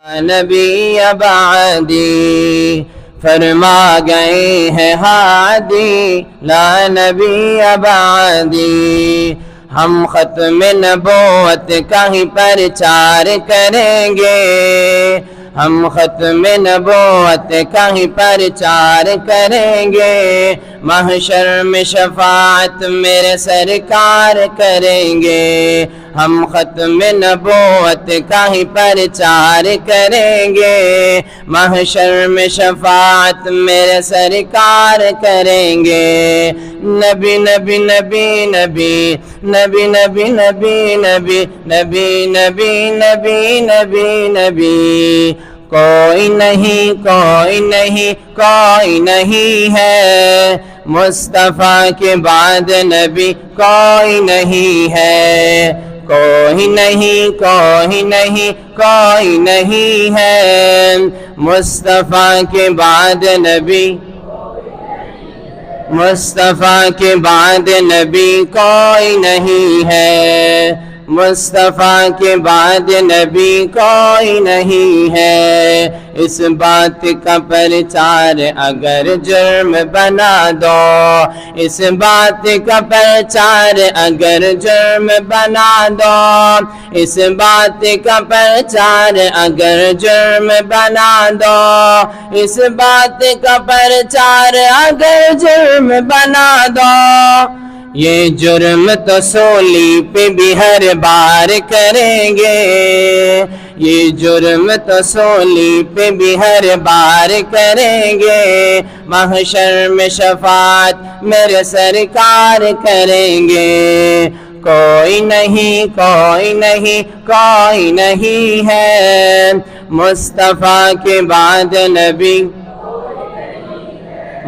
نبی بعدی فرما گئے ہیں ہادی لا نبی بعدی. ہم ختم نبوت کا ہی پرچار کریں گے, ہم ختم نبوت کا ہی پرچار کریں گے. محشر میں شفاعت میرے سرکار کریں گے, ہم ختم نبوت کا ہی پرچار کریں گے. محشر میں شفاعت میرے سرکار کریں گے. نبی نبی نبی نبی نبی نبی نبی نبی نبی نبی نبی نبی نبی. کوئی نہیں کوئی نہیں کوئی نہیں ہے مصطفیٰ کے بعد نبی کوئی نہیں ہے. کوئی نہیں کوئی نہیں کوئی نہیں ہے مصطفیٰ کے بعد نبی, مصطفیٰ کے بعد نبی کوئی نہیں ہے, مصطفیٰ کے بعد نبی کوئی نہیں ہے. اس بات کا پرچار اگر جرم بنا دو, اس بات کا پرچار اگر جرم بنا دو, اس بات کا پرچار اگر جرم بنا دو, اس بات کا پرچار اگر جرم بنا دو. یہ جرم تو سولی پہ بھی ہر بار کریں گے, یہ جرم تو سولی پہ بھی ہر بار کریں گے. محشر میں شفاعت میرے سرکار کریں گے. کوئی نہیں کوئی نہیں کوئی نہیں ہے مصطفیٰ کے بعد نبی,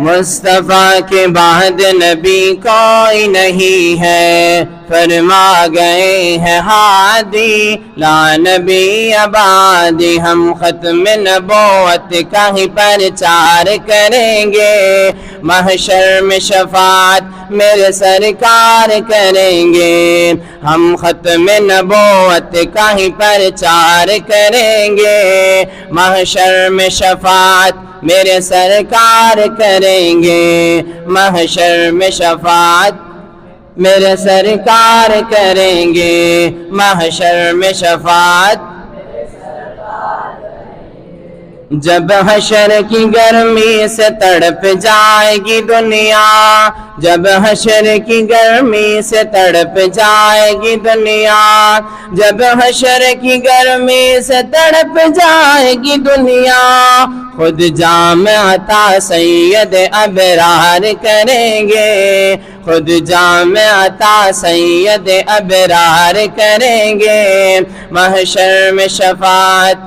مصطفیٰ کے بعد نبی کوئی نہیں ہے. فرما گئے ہیں ہادی لا نبی بعدی. ہم ختم نبوت کا ہی پرچار کریں گے, محشر میں شفاعت میرے سرکار کریں گے. ہم ختم نبوت کا ہی پرچار کریں گے, محشر میں شفاعت میرے سرکار کریں گے. محشر میں شفاعت میرے سرکار کریں گے. محشر میں شفاعت جب حشر کی گرمی سے تڑپ جائے گی دنیا, جب حشر کی گرمی سے تڑپ جائے گی دنیا, جب حشر کی گرمی سے تڑپ جائے گی دنیا, خود جام عطا سید ابرار کریں گے, خود جام عطا سید ابرار کریں گے. محشر میں شفاعت,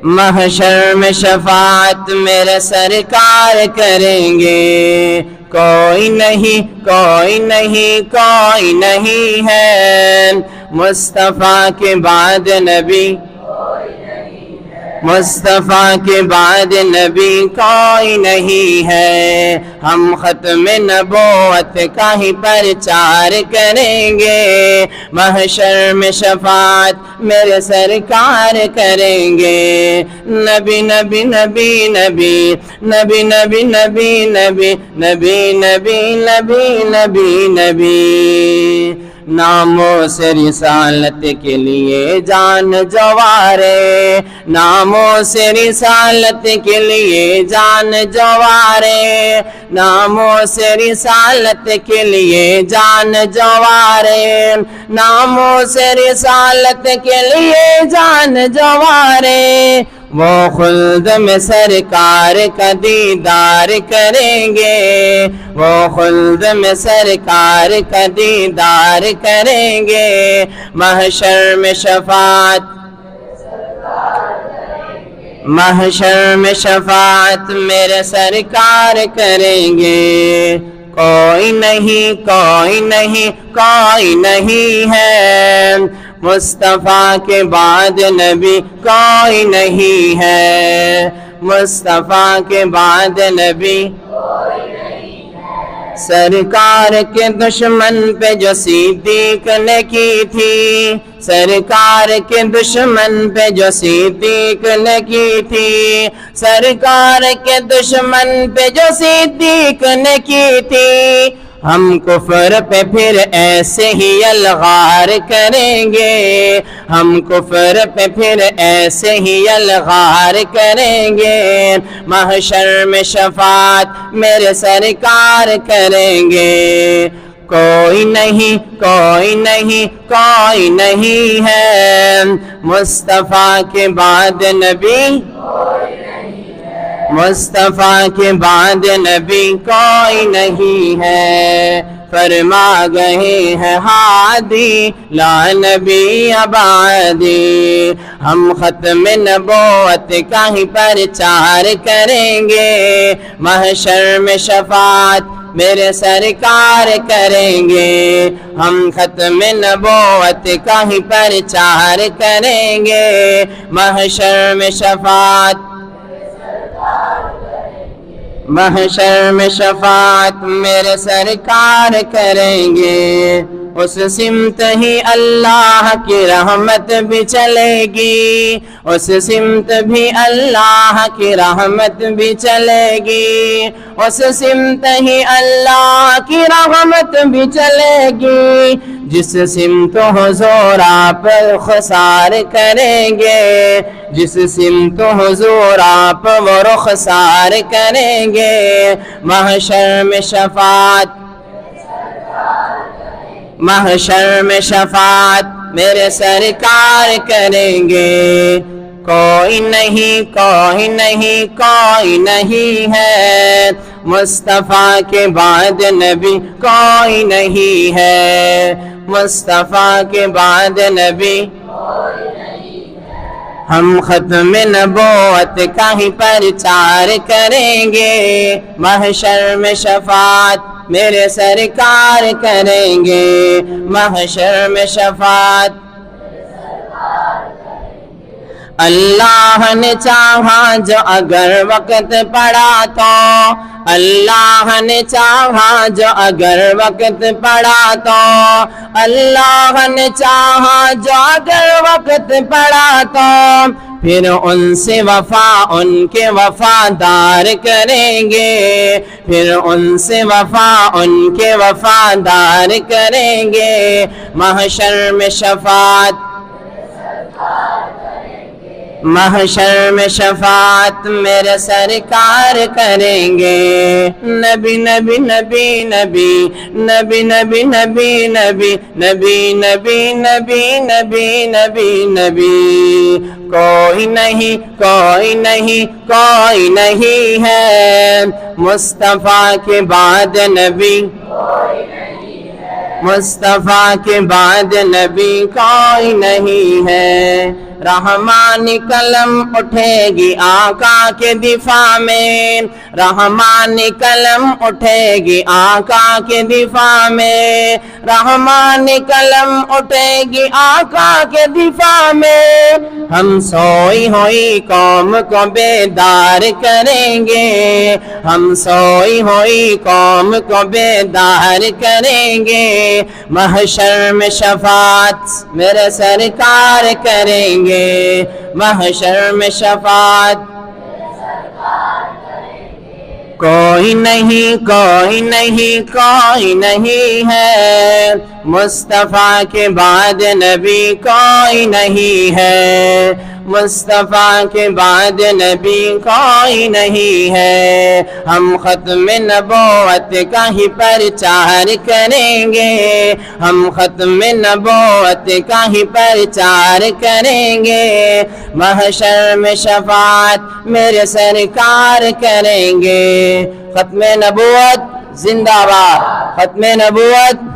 محشر میں شفاعت میرے سرکار کریں گے. کوئی نہیں کوئی نہیں کوئی نہیں ہے مصطفیٰ کے بعد نبی, مصطفیٰ کے بعد نبی کوئی نہیں ہے. ہم ختم نبوت کا ہی پرچار کریں گے, محشر میں شفاعت میرے سرکار کریں گے. نبی نبی نبی نبی نبی نبی نبی نبی نبی نبی نبی نبی نبی. ناموں سے رسالت کے لیے جان جوارے, ناموں سے رسالت کے لیے جان جوارے, ناموں سے رسالت کے لیے جان جوارے, ناموں سے رسالت کے لیے جان جوارے. وہ خلد میں سرکار کا دیدار کریں گے, وہ خلد میں سرکار کا دیدار کریں گے. محشر میں شفاعت, محشر میں شفاعت میرے سرکار کریں گے. کوئی نہیں کوئی نہیں کوئی نہیں ہے مصطفیٰ کے بعد نبی کوئی نہیں ہے, مصطفیٰ کے بعد نبی کوئی نہیں ہے. سرکار کے دشمن پہ جو صدیق نے کی تھی، سرکار کے دشمن پہ جو صدیق نے کی تھی، سرکار کے دشمن پہ جو صدیق نے کی تھی، ہم کفر پہ پھر ایسے ہی الغار کریں گے، ہم کفر پہ پھر ایسے ہی الغار کریں گے، محشر میں شفاعت میرے سرکار کریں گے۔ کوئی نہیں کوئی نہیں کوئی نہیں ہے مصطفیٰ کے بعد نبی، مصطفیٰ کے بعد نبی کوئی نہیں ہے۔ فرما گئے ہیں ہادی لا نبی بعدی، ہم ختم نبوت کا ہی پرچار کریں گے، محشر میں شفاعت میرے سرکار کریں گے، ہم ختم نبوت کا ہی پرچار کریں گے، محشر میں شفاعت، محشر میں شفاعت میرے سرکار کریں گے۔ اس سمت ہی اللہ کی رحمت بھی چلے گی، اس سمت بھی اللہ کی رحمت بھی چلے گی، اس سمت ہی اللہ کی رحمت بھی چلے گی، جس سمت حضور آپ خسار کریں گے، جس سمت حضور آپ وہ رخسار کریں گے، محشر میں شفاعت، محشر میں شفاعت میرے سرکار کریں گے۔ کوئی نہیں کوئی نہیں کوئی نہیں ہے مصطفیٰ کے بعد نبی، کوئی نہیں ہے مصطفیٰ کے بعد نبی، ہم ختم نبوت کا ہی پرچار کریں گے، محشر میں شفاعت میرے سرکار کریں گے، محشر میں شفاعت۔ اللہ نے چاہا جو اگر وقت پڑا تو، اللہ نے چاہا جو اگر وقت پڑا تو، اللہ نے چاہا جو اگر وقت پڑا تو، پھر ان سے وفا ان کے وفادار کریں گے، پھر ان سے وفا ان کے وفادار کریں گے، محشر میں شفاعت، محشر میں شفاعت میرے سرکار کریں گے۔ نبی نبی نبی نبی نبی نبی نبی نبی نبی نبی نبی نبی نبی نبی، کوئی نہیں کوئی نہیں کوئی نہیں ہے مصطفیٰ کے بعد نبی، مصطفیٰ کے بعد نبی کوئی نہیں ہے۔ رحمانی قلم اٹھے گی آقا کے دفاع میں، رحمانی قلم اٹھے گی آقا کے دفاع میں، رحمانی قلم اٹھے گی آقا کے دفاع میں، ہم سوئی ہوئی قوم کو بیدار کریں گے، ہم سوئی ہوئی قوم کو بیدار کریں گے، محشر میں شفاعت میرے سرکار کریں گے، محشر میں شفاعت۔ کوئی نہیں کوئی نہیں کوئی نہیں ہے مصطفیٰ کے بعد نبی، کوئی نہیں ہے مصطفیٰ کے بعد نبی، کوئی نہیں ہے، ہم ختم نبوت کا ہی پرچار کریں گے، ہم ختم نبوت کا ہی پرچار کریں گے، محشر میں شفاعت میرے سرکار کریں گے۔ ختم نبوت زندہ باد، ختم نبوت